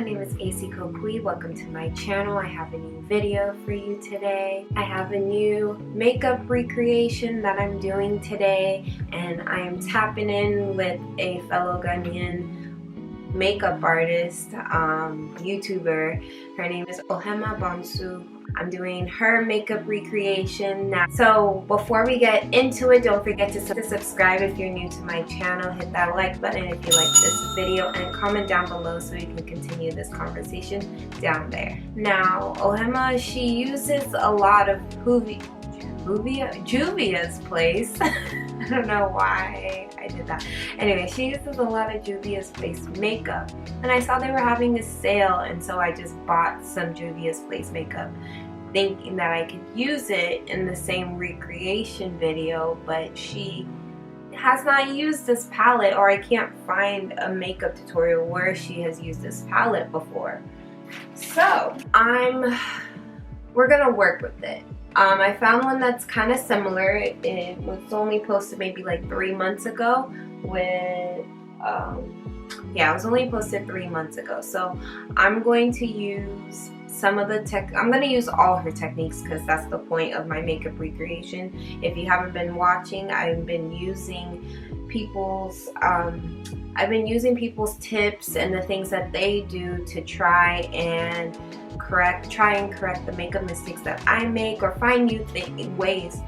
my name is Esikokui. Welcome to my channel. I have a new video for you today. I have a new makeup recreation that I'm doing today, and I am tapping in with a fellow Ghanaian makeup artist, YouTuber. Her name is Ohemaa Bonsu'S. I'm doing her makeup recreation now. So before we get into it, don't forget to subscribe if you're new to my channel. Hit that like button if you like this video, and comment down below so we can continue this conversation down there. Now, Ohemaa, she uses a lot of Juvia's place. I don't know why I did that. Anyway, she uses a lot of Juvia's Place makeup, and I saw they were having a sale, and so I just bought some Juvia's Place makeup, thinking that I could use it in the same recreation video, but she has not used this palette, or I can't find a makeup tutorial where she has used this palette before. So we're gonna work with it. I found one that's kind of similar. It was only posted maybe like 3 months ago with, yeah, it was only posted 3 months ago. So I'm going to use some of the I'm going to use all her techniques because that's the point of my makeup recreation. If you haven't been watching, I've been using people's tips and the things that they do to try and correct the makeup mistakes that I make, or find new ways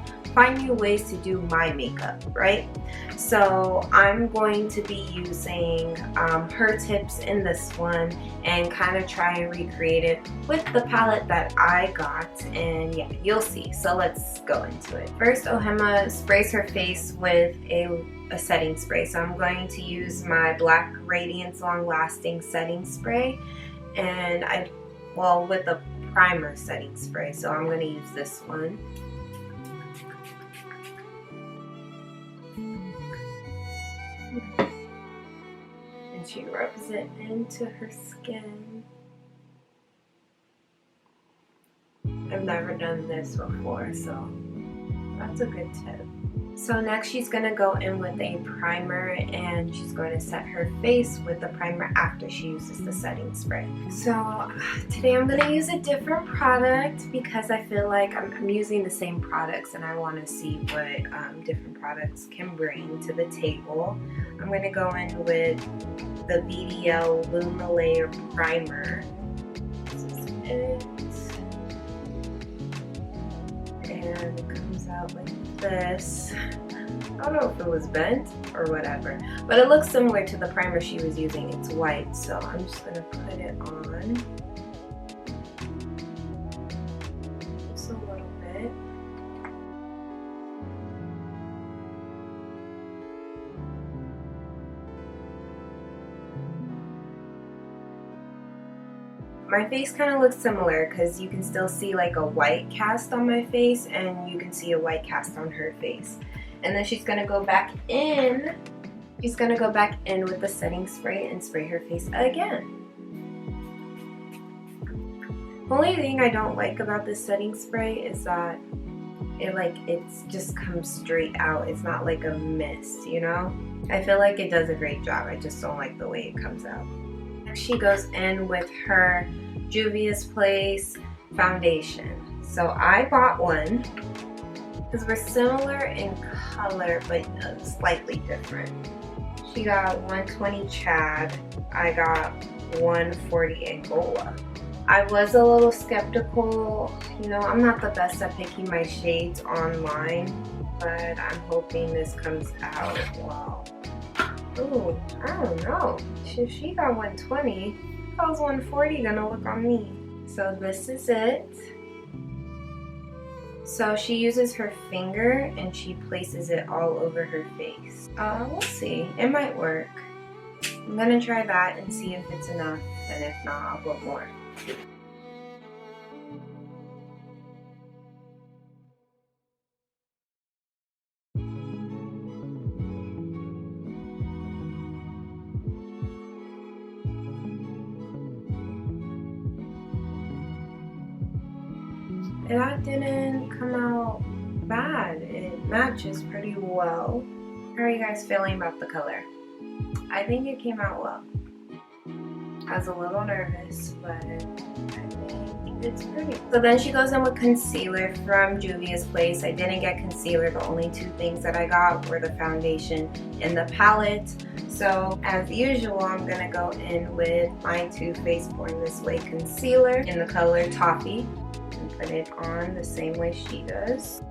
to do my makeup, right? So I'm going to be using her tips in this one and kind of try and recreate it with the palette that I got, and yeah, you'll see. So let's go into it. First, Ohemaa sprays her face with a setting spray. So I'm going to use my Black Radiance Long Lasting Setting Spray, and with a primer setting spray. So I'm going to use this one. And she rubs it into her skin. I've never done this before, so that's a good tip. So next she's going to go in with a primer, and she's going to set her face with the primer after she uses the setting spray. So today I'm going to use a different product because I feel like I'm using the same products, and I want to see what different products can bring to the table. I'm going to go in with the VDL Luma Layer Primer. This is it. And it comes out like this. I don't know if it was bent or whatever, but it looks similar to the primer she was using. It's white, so I'm just going to put it on just a little bit. My face kind of looks similar because you can still see like a white cast on my face, and you can see a white cast on her face. And then she's going to go back in. She's going to go back in with the setting spray and spray her face again. The only thing I don't like about this setting spray is that it just comes straight out. It's not like a mist, you know? I feel like it does a great job. I just don't like the way it comes out. Next she goes in with her Juvia's Place foundation. So I bought one because we're similar in color but slightly different. She got 120 Chad. I got 140 Angola. I was a little skeptical. You know, I'm not the best at picking my shades online, but I'm hoping this comes out well. Ooh, I don't know. If she got 120, how's 140 gonna look on me? So this is it. So she uses her finger and she places it all over her face. We'll see. It might work. I'm gonna try that and see if it's enough, and if not, I'll put more. That didn't come out bad. It matches pretty well. How are you guys feeling about the color? I think it came out well. I was a little nervous, but I think it's pretty. So then she goes in with concealer from Juvia's Place. I didn't get concealer. The only two things that I got were the foundation and the palette. So as usual, I'm gonna go in with my Too Faced Born This Way concealer in the color Toffee and put it on the same way she does.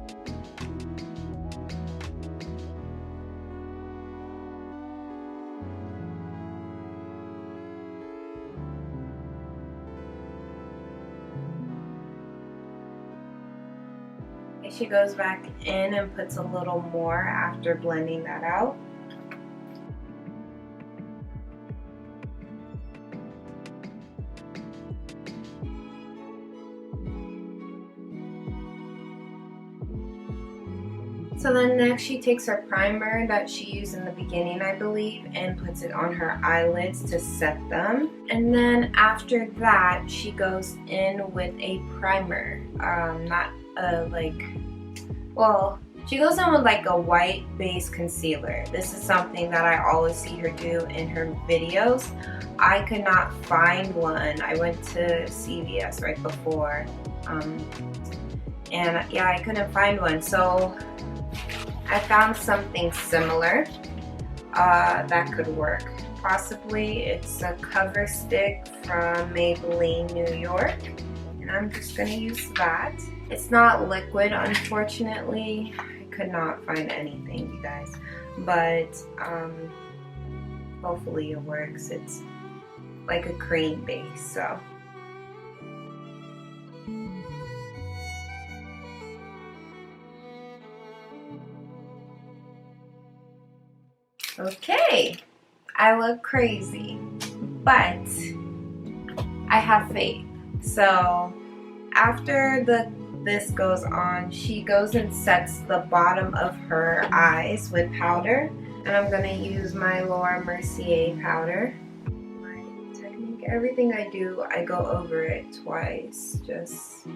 She goes back in and puts a little more after blending that out. So then next she takes her primer that she used in the beginning, I believe, and puts it on her eyelids to set them. And then after that, she goes in with a primer, she goes in with like a white base concealer. This is something that I always see her do in her videos. I could not find one. I went to CVS right before, and yeah, I couldn't find one. So I found something similar that could work. Possibly it's a cover stick from Maybelline New York, and I'm just gonna use that. It's not liquid, unfortunately. I could not find anything, you guys, but hopefully it works. It's like a cream base, so. Okay, I look crazy, but I have faith. So after this goes on, she goes and sets the bottom of her eyes with powder, and I'm gonna use my Laura Mercier powder. My technique, everything I do, I go over it twice, just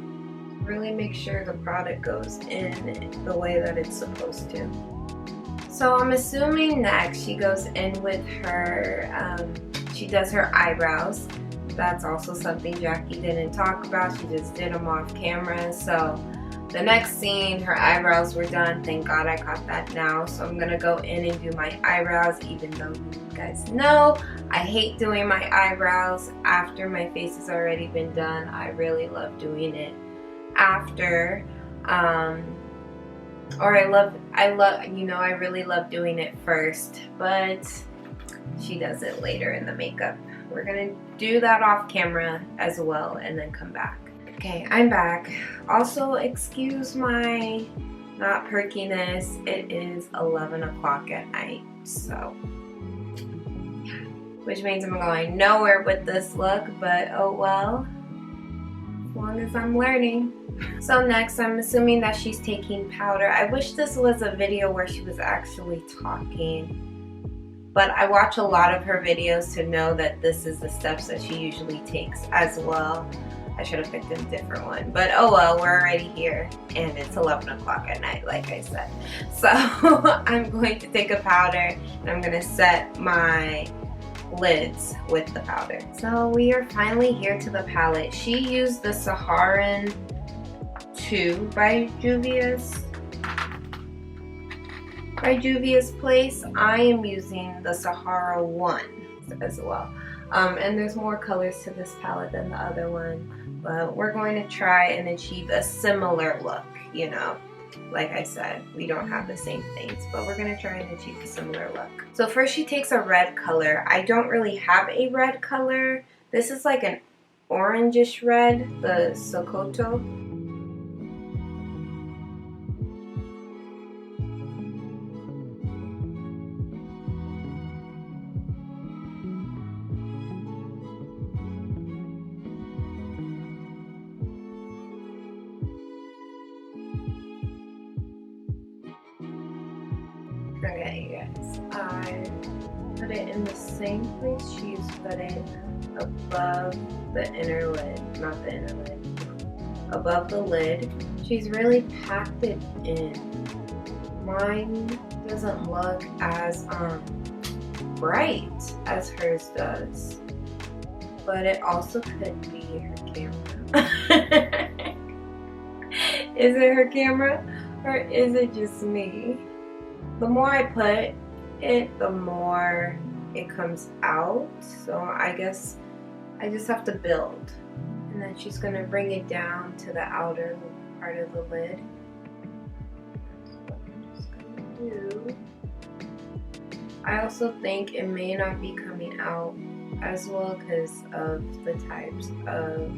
really make sure the product goes in the way that it's supposed to. So I'm assuming next she goes in with her, she does her eyebrows. That's also something Jackie didn't talk about. She just did them off camera. So the next scene, her eyebrows were done. Thank God I caught that now. So I'm gonna go in and do my eyebrows, even though you guys know I hate doing my eyebrows after my face has already been done. I really love doing it after. I really love doing it first, but she does it later in the makeup. We're gonna do that off camera as well and then come back. Okay, I'm back. Also, excuse my not perkiness. It is 11 o'clock at night, so, which means I'm going nowhere with this look, but oh well, as long as I'm learning. So next, I'm assuming that she's taking powder. I wish this was a video where she was actually talking, but I watch a lot of her videos to know that this is the steps that she usually takes as well. I should have picked a different one, but oh well, we're already here and it's 11 o'clock at night, like I said. So I'm going to take a powder and I'm going to set my lids with the powder. So we are finally here to the palette. She used the Saharan 2 by Juvias. By Juvia's Place. I am using the Sahara 1 as well. And there's more colors to this palette than the other one, but we're going to try and achieve a similar look, you know. Like I said, we don't have the same things, but we're going to try and achieve a similar look. So first she takes a red color. I don't really have a red color. This is like an orangish red, the Sokoto. Okay, you guys, I put it in the same place she's put it, above the inner lid, not the inner lid, above the lid. She's really packed it in. Mine doesn't look as bright as hers does. but it also could be her camera. Is it her camera or is it just me? The more I put it, the more it comes out. So I guess I just have to build. And then she's gonna bring it down to the outer part of the lid. That's what I'm just gonna do. I also think it may not be coming out as well because of the types of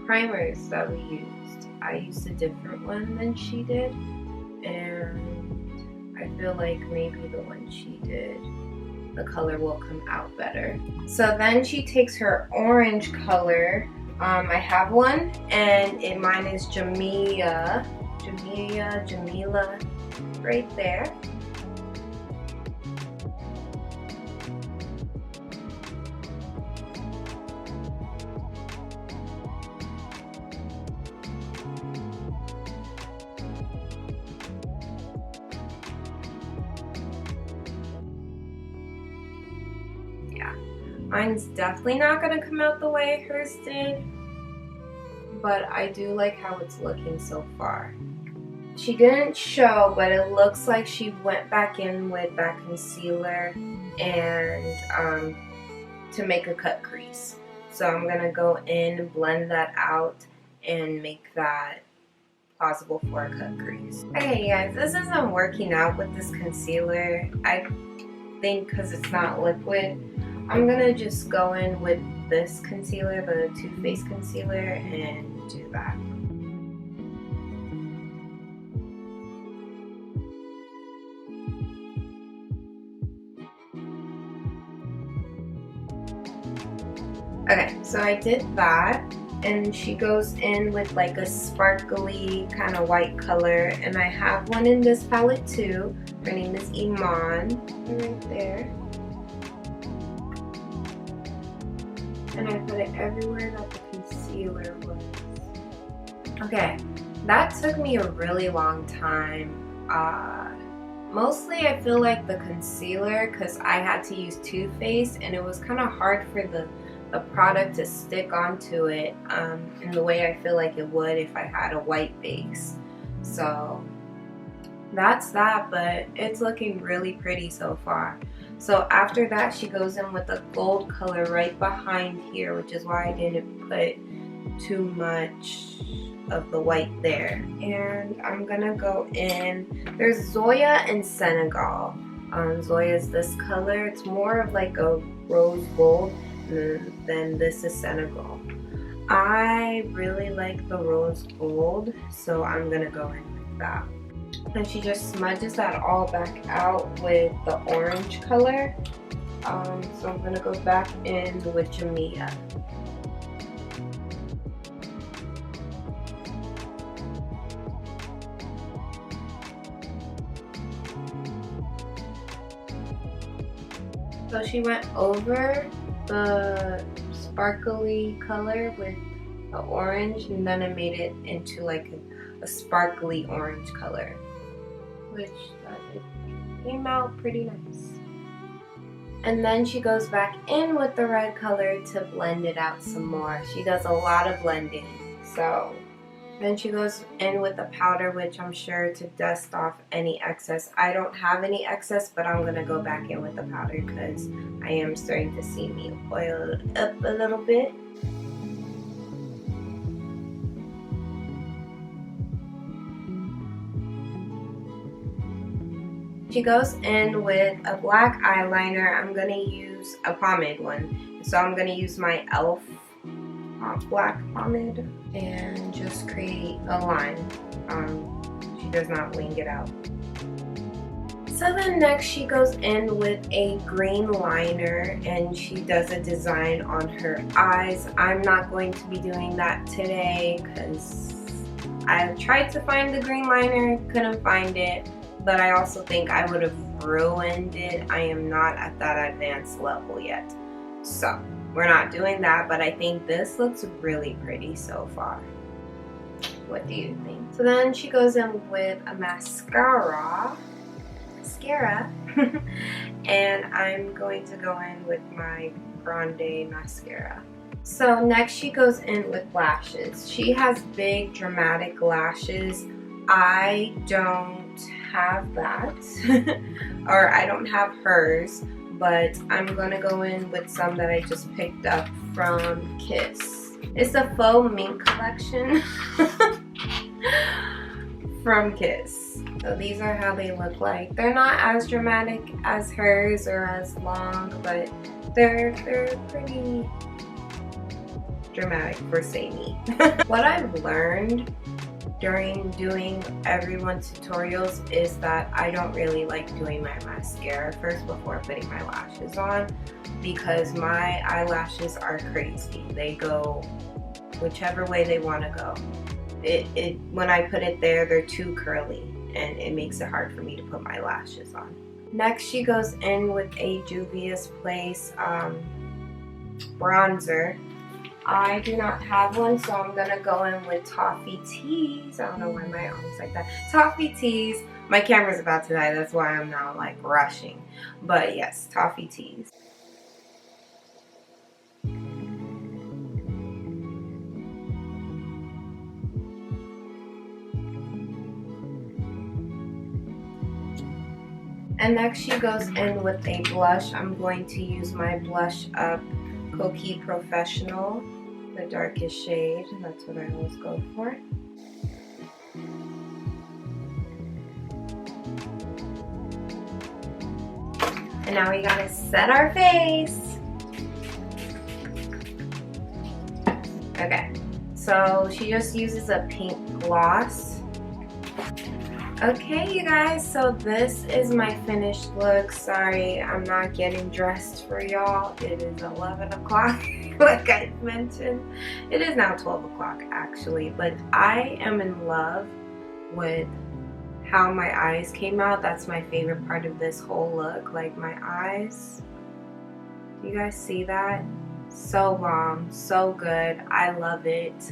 primers that we used. I used a different one than she did, and I feel like maybe the one she did, the color will come out better. So then she takes her orange color. I have one, and mine is Jamila, right there. Mine's definitely not gonna come out the way hers did, but I do like how it's looking so far. She didn't show, but it looks like she went back in with that concealer and to make a cut crease. So I'm gonna go in, blend that out, and make that plausible for a cut crease. Okay guys, this isn't working out with this concealer. I think because it's not liquid. I'm gonna just go in with this concealer, the Too Faced concealer, and do that. Okay, so I did that, and she goes in with like a sparkly kind of white color, and I have one in this palette too. Her name is Iman, right there. And I put it everywhere that the concealer was. Okay, that took me a really long time. Mostly I feel like the concealer, because I had to use Too Faced, and it was kind of hard for the product to stick onto it in the way I feel like it would if I had a white base. So that's that, but it's looking really pretty so far. So after that, she goes in with a gold color right behind here, which is why I didn't put too much of the white there. And I'm gonna go in, there's Zoya and Senegal. Zoya is this color. It's more of like a rose gold, and then this is Senegal. I really like the rose gold, so I'm gonna go in with that. And she just smudges that all back out with the orange color. So I'm gonna go back in with Juvia. So she went over the sparkly color with the orange, and then I made it into like a sparkly orange color, which it came out pretty nice. And then she goes back in with the red color to blend it out some more. She does a lot of blending. So then she goes in with the powder, which I'm sure to dust off any excess. I don't have any excess, but I'm gonna go back in with the powder because I am starting to see me oil up a little bit. She goes in with a black eyeliner. I'm gonna use a pomade one. So I'm gonna use my e.l.f. Black pomade and just create a line. She does not wing it out. So then next she goes in with a green liner and she does a design on her eyes. I'm not going to be doing that today because I tried to find the green liner, couldn't find it. But I also think I would have ruined it. I am not at that advanced level yet. So we're not doing that, but I think this looks really pretty so far. What do you think? So then she goes in with a mascara. And I'm going to go in with my Grande mascara. So next she goes in with lashes. She has big dramatic lashes. I don't have that or I don't have hers, but I'm gonna go in with some that I just picked up from Kiss. It's a faux mink collection from Kiss. So these are how they look like. They're not as dramatic as hers or as long, but they're pretty dramatic for say me. What I've learned during doing everyone's tutorials is that I don't really like doing my mascara first before putting my lashes on, because my eyelashes are crazy. They go whichever way they want to go. When I put it there, they're too curly and it makes it hard for me to put my lashes on. Next she goes in with a Juvia's Place bronzer. I do not have one, so I'm gonna go in with Toffee Teas. I don't know why my arm is like that. Toffee Teas. My camera's about to die, that's why I'm now like rushing. But yes, Toffee Teas. And next she goes in with a blush. I'm going to use my Blush Up Coquille Professional, the darkest shade. That's what I always go for. And now we gotta set our face. Okay, so she just uses a pink gloss. Okay, you guys, so this is my finished look. Sorry, I'm not getting dressed for y'all. It is 11 o'clock, like I mentioned. It is now 12 o'clock, actually, but I am in love with how my eyes came out. That's my favorite part of this whole look. Like, my eyes, do you guys see that? So bomb, so good. I love it.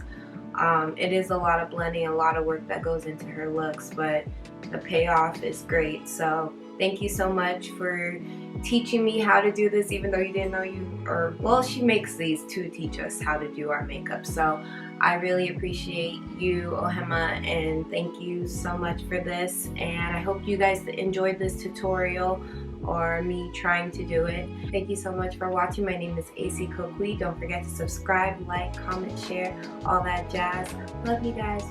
It is a lot of blending, a lot of work that goes into her looks, but the payoff is great. So thank you so much for teaching me how to do this, even though you didn't know well, she makes these to teach us how to do our makeup. So I really appreciate you, Ohemaa, and thank you so much for this. And I hope you guys enjoyed this tutorial, or me trying to do it. Thank you so much for watching. My name is Esikokui. Don't forget to subscribe, like, comment, share, all that jazz. Love you guys.